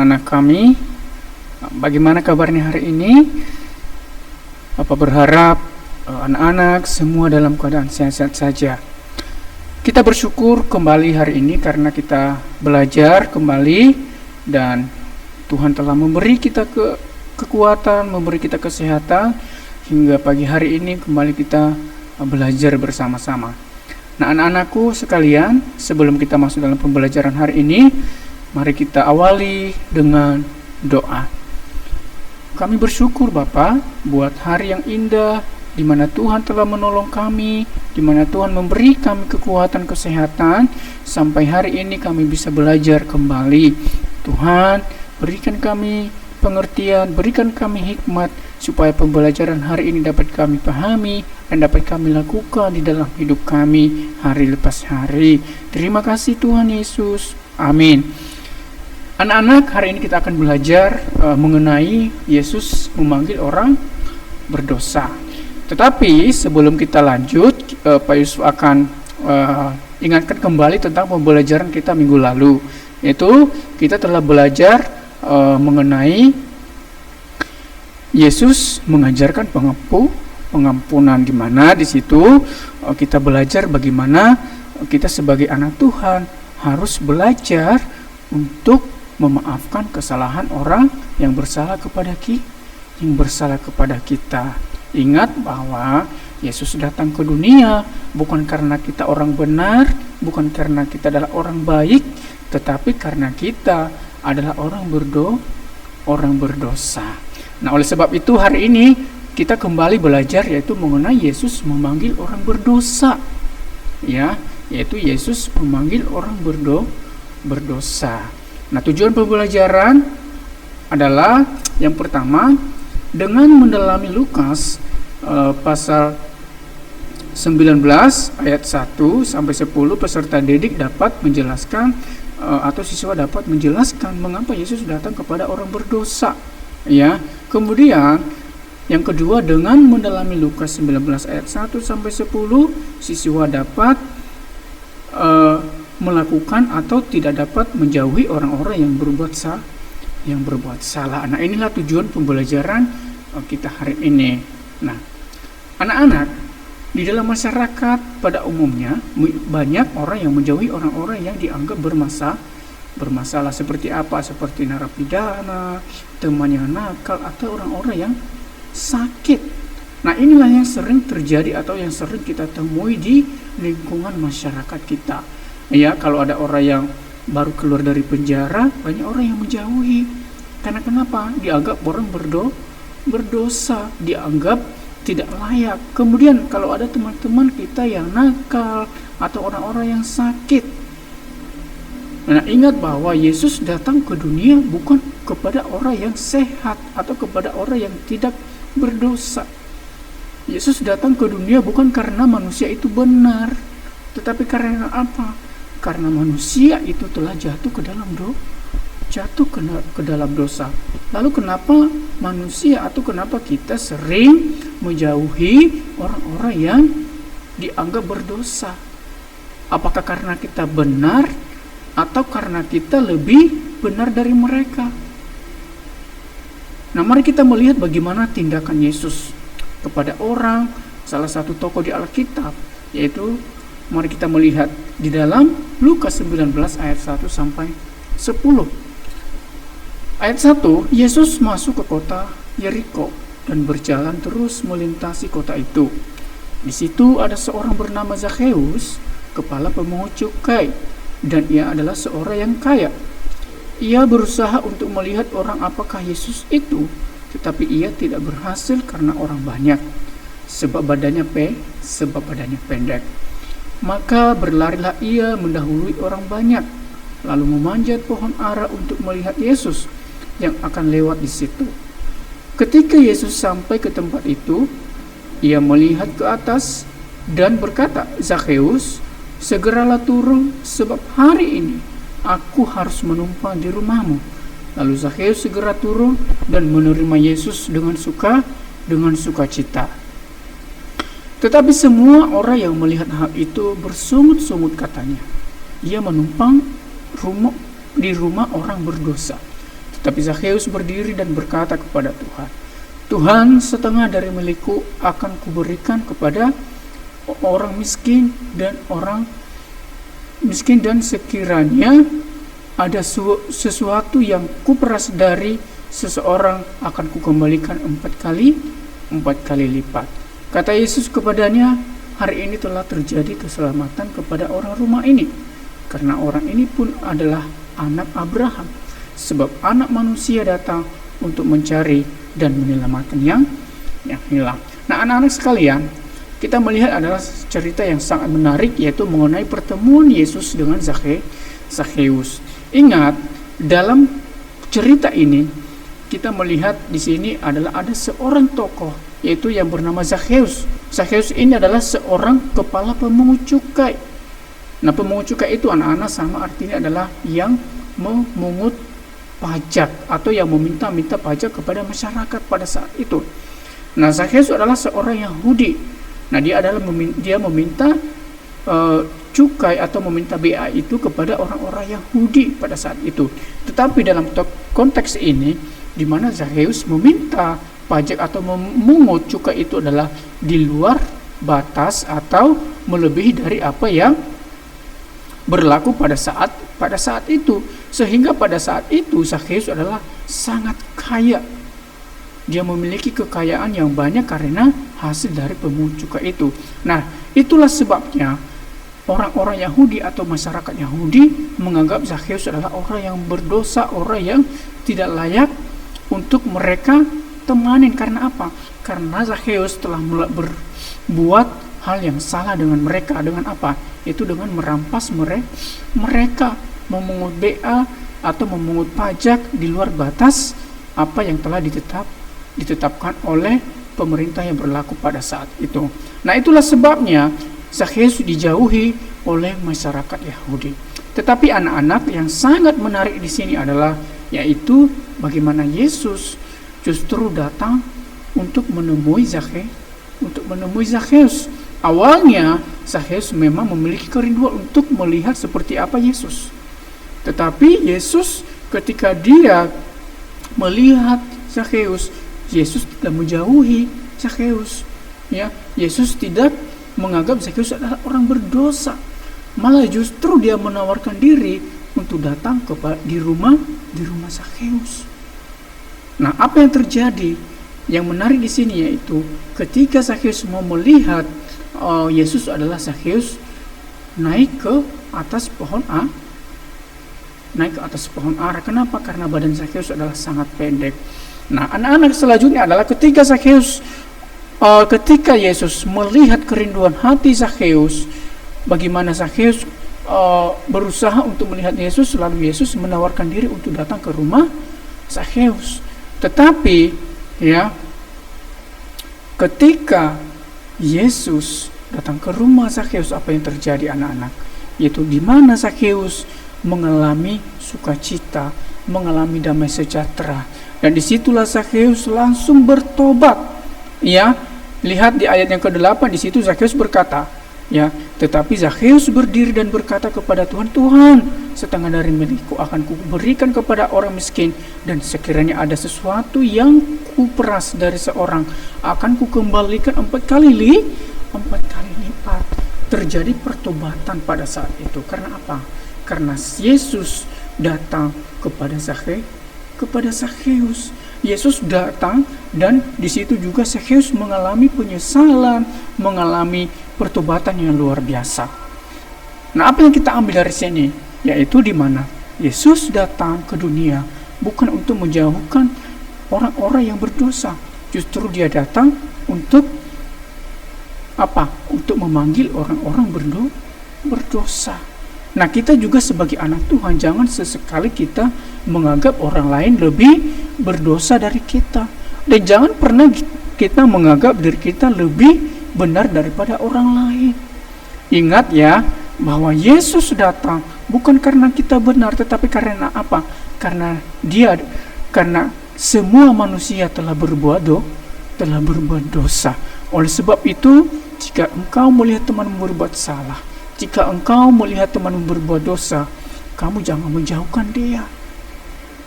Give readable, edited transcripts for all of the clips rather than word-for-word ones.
anak-anak kami. Bagaimana kabarnya hari ini? Bapak berharap anak-anak semua dalam keadaan sehat-sehat saja. Kita bersyukur kembali hari ini karena kita belajar kembali dan Tuhan telah memberi kita kekuatan, memberi kita kesehatan hingga pagi hari ini kembali kita belajar bersama-sama. Nah, anak-anakku sekalian, sebelum kita masuk dalam pembelajaran hari ini, mari kita awali dengan doa. Kami bersyukur Bapa buat hari yang indah di mana Tuhan telah menolong kami, di mana Tuhan memberi kami kekuatan kesehatan sampai hari ini kami bisa belajar kembali. Tuhan, berikan kami pengertian, berikan kami hikmat supaya pembelajaran hari ini dapat kami pahami dan dapat kami lakukan di dalam hidup kami hari lepas hari. Terima kasih Tuhan Yesus. Amin. Anak-anak, hari ini kita akan belajar mengenai Yesus memanggil orang berdosa. Tetapi sebelum kita lanjut, Pak Yusuf akan ingatkan kembali tentang pembelajaran kita minggu lalu. Yaitu kita telah belajar mengenai Yesus mengajarkan pengampunan, di mana di situ kita belajar bagaimana kita sebagai anak Tuhan harus belajar untuk memaafkan kesalahan orang yang bersalah kepada kita. Ingat bahwa Yesus datang ke dunia bukan karena kita orang benar, bukan karena kita adalah orang baik, tetapi karena kita adalah orang berdosa. Nah, oleh sebab itu hari ini kita kembali belajar yaitu mengenai Yesus memanggil orang berdosa. Ya, yaitu Yesus memanggil orang berdosa. Nah, tujuan pembelajaran adalah yang pertama, dengan mendalami Lukas pasal 19 ayat 1 sampai 10, peserta didik dapat menjelaskan atau siswa dapat menjelaskan mengapa Yesus datang kepada orang berdosa. Ya. Kemudian yang kedua, dengan mendalami Lukas 19 ayat 1 sampai 10, siswa dapat melakukan atau tidak dapat menjauhi orang-orang yang berbuat salah. Nah, inilah tujuan pembelajaran kita hari ini. Nah, anak-anak, di dalam masyarakat pada umumnya banyak orang yang menjauhi orang-orang yang dianggap bermasalah seperti apa? Seperti narapidana, teman yang nakal, atau orang-orang yang sakit. Nah, inilah yang sering terjadi atau yang sering kita temui di lingkungan masyarakat kita. Ya, kalau ada orang yang baru keluar dari penjara, banyak orang yang menjauhi. Karena kenapa? Dianggap orang berdosa, dianggap tidak layak. Kemudian kalau ada teman-teman kita yang nakal atau orang-orang yang sakit. Nah, ingat bahwa Yesus datang ke dunia bukan kepada orang yang sehat atau kepada orang yang tidak berdosa. Yesus datang ke dunia bukan karena manusia itu benar, tetapi karena apa? Karena manusia itu telah jatuh ke dalam dosa. Lalu kenapa manusia atau kenapa kita sering menjauhi orang-orang yang dianggap berdosa? Apakah karena kita benar atau karena kita lebih benar dari mereka? Nah, mari kita melihat bagaimana tindakan Yesus kepada orang, salah satu tokoh di Alkitab, yaitu mari kita melihat di dalam Lukas 19 ayat 1 sampai 10. Ayat 1, Yesus masuk ke kota Yeriko dan berjalan terus melintasi kota itu. Di situ ada seorang bernama Zakheus, kepala pemungut cukai, dan ia adalah seorang yang kaya. Ia berusaha untuk melihat orang apakah Yesus itu, tetapi ia tidak berhasil karena orang banyak, sebab badannya pendek. Maka berlarilah ia mendahului orang banyak, lalu memanjat pohon ara untuk melihat Yesus yang akan lewat di situ. Ketika Yesus sampai ke tempat itu, ia melihat ke atas dan berkata, "Zakheus, segeralah turun, sebab hari ini aku harus menumpang di rumahmu." Lalu Zakheus segera turun dan menerima Yesus dengan sukacita. Tetapi semua orang yang melihat hal itu bersungut-sungut katanya, "Ia menumpang di rumah orang berdosa." Tetapi Zakheus berdiri dan berkata kepada Tuhan, Tuhan, setengah dari milikku akan kuberikan kepada orang miskin dan sekiranya ada sesuatu yang kuperas dari seseorang akan kukembalikan 4 kali lipat. Kata Yesus kepadanya, hari ini telah terjadi keselamatan kepada orang rumah ini, karena orang ini pun adalah anak Abraham, sebab anak manusia datang untuk mencari dan menyelamatkan yang hilang. Nah, anak-anak sekalian, kita melihat adalah cerita yang sangat menarik, yaitu mengenai pertemuan Yesus dengan Zakheus. Ingat, dalam cerita ini kita melihat di sini adalah ada seorang tokoh, yaitu yang bernama Zakheus. Zakheus ini adalah seorang kepala pemungut cukai. Nah, pemungut cukai itu anak-anak sama artinya adalah yang memungut pajak atau yang meminta pajak kepada masyarakat pada saat itu. Nah, Zakheus adalah seorang Yahudi. Nah, dia meminta cukai atau meminta bea itu kepada orang-orang Yahudi pada saat itu. Tetapi dalam konteks ini, di mana Zakheus meminta pajak atau memungut cukai itu adalah di luar batas atau melebihi dari apa yang berlaku pada saat itu, sehingga pada saat itu Zakheus adalah sangat kaya. Dia memiliki kekayaan yang banyak karena hasil dari pemungut cukai itu. Nah, itulah sebabnya orang-orang Yahudi atau masyarakat Yahudi menganggap Zakheus adalah orang yang berdosa, orang yang tidak layak untuk mereka temanin. Karena apa? Karena Zakheus telah berbuat hal yang salah dengan mereka. Dengan apa? Itu dengan merampas mereka, memungut bea atau memungut pajak di luar batas apa yang telah ditetapkan oleh pemerintah yang berlaku pada saat itu. Nah, itulah sebabnya Zakheus dijauhi oleh masyarakat Yahudi. Tetapi anak-anak, yang sangat menarik di sini adalah yaitu bagaimana Yesus justru datang untuk menemui Zakheus. Awalnya Zakheus memang memiliki kerinduan untuk melihat seperti apa Yesus. Tetapi Yesus ketika dia melihat Zakheus, Yesus tidak menjauhi Zakheus. Ya, Yesus tidak menganggap Zakheus adalah orang berdosa. Malah justru dia menawarkan diri untuk datang di rumah Zakheus. Nah, apa yang terjadi? Yang menarik di sini yaitu ketika Zakheus mau melihat Yesus adalah Zakheus naik ke atas pohon ara. Kenapa? Karena badan Zakheus adalah sangat pendek. Nah, anak-anak selanjutnya adalah ketika Yesus melihat kerinduan hati Zakheus, bagaimana Zakheus berusaha untuk melihat Yesus, lalu Yesus menawarkan diri untuk datang ke rumah Zakheus. Tetapi ya, ketika Yesus datang ke rumah Zakheus, apa yang terjadi anak-anak? Yaitu di mana Zakheus mengalami sukacita, mengalami damai sejahtera. Dan disitulah Zakheus langsung bertobat. Ya, lihat di ayat yang ke-8, di situ Zakheus berkata, ya, tetapi Zakheus berdiri dan berkata kepada Tuhan, Tuhan, setengah dari milikku akan kuberikan kepada orang miskin, dan sekiranya ada sesuatu yang kuperas dari seorang, akan kukembalikan 4 kali lipat. Terjadi pertobatan pada saat itu. Karena apa? Karena Yesus datang kepada Zakheus. Yesus datang dan di situ juga Zakheus mengalami penyesalan, mengalami pertobatan yang luar biasa. Nah, apa yang kita ambil dari sini? Yaitu di mana Yesus datang ke dunia bukan untuk menjauhkan orang-orang yang berdosa. Justru dia datang untuk apa? Untuk memanggil orang-orang berdosa. Nah, kita juga sebagai anak Tuhan jangan sesekali kita menganggap orang lain lebih berdosa dari kita, dan jangan pernah kita menganggap diri kita lebih benar daripada orang lain. Ingat ya, bahwa Yesus datang bukan karena kita benar, tetapi karena apa? Karena semua manusia telah berbuat dosa. Oleh sebab itu, jika engkau melihat temanmu berbuat salah, jika engkau melihat temanmu berbuat dosa, kamu jangan menjauhkan dia.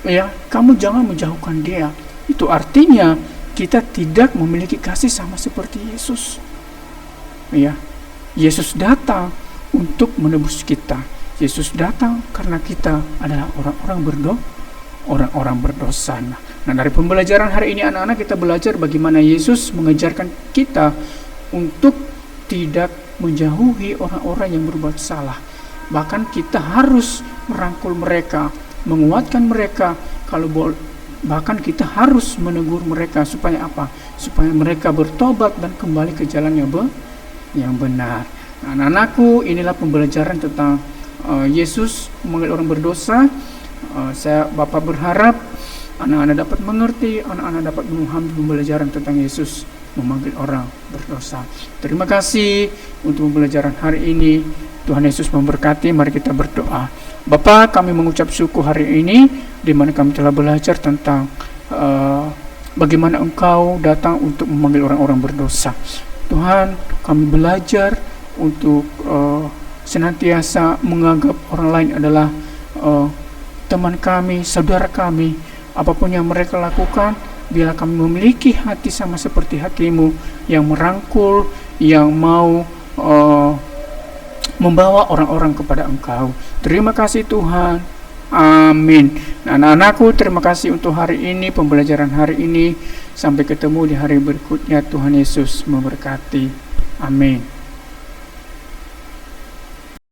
ya, kamu jangan menjauhkan dia. Itu artinya kita tidak memiliki kasih sama seperti Yesus. Ya, Yesus datang untuk menebus kita. Yesus datang karena kita adalah orang-orang berdosa. Nah, dari pembelajaran hari ini anak-anak, kita belajar bagaimana Yesus mengajarkan kita untuk tidak menjauhi orang-orang yang berbuat salah. Bahkan kita harus merangkul mereka, menguatkan mereka, bahkan kita harus menegur mereka supaya apa? Supaya mereka bertobat dan kembali ke jalan yang benar. Nah, anak-anakku, inilah pembelajaran tentang Yesus memanggil orang berdosa. Bapak berharap anak-anak dapat mengerti, anak-anak dapat memahami pembelajaran tentang Yesus memanggil orang berdosa. Terima kasih untuk pembelajaran hari ini. Tuhan Yesus memberkati. Mari kita berdoa. Bapa, kami mengucap syukur hari ini, di mana kami telah belajar tentang bagaimana Engkau datang untuk memanggil orang-orang berdosa. Tuhan, kami belajar untuk senantiasa menganggap orang lain adalah teman kami, saudara kami. Apapun yang mereka lakukan, biarlah kami memiliki hati sama seperti hati-Mu, yang merangkul, yang mau membawa orang-orang kepada Engkau. Terima kasih Tuhan. Amin. Nah, anak-anakku, terima kasih untuk hari ini, pembelajaran hari ini. Sampai ketemu di hari berikutnya. Tuhan Yesus memberkati. Amin.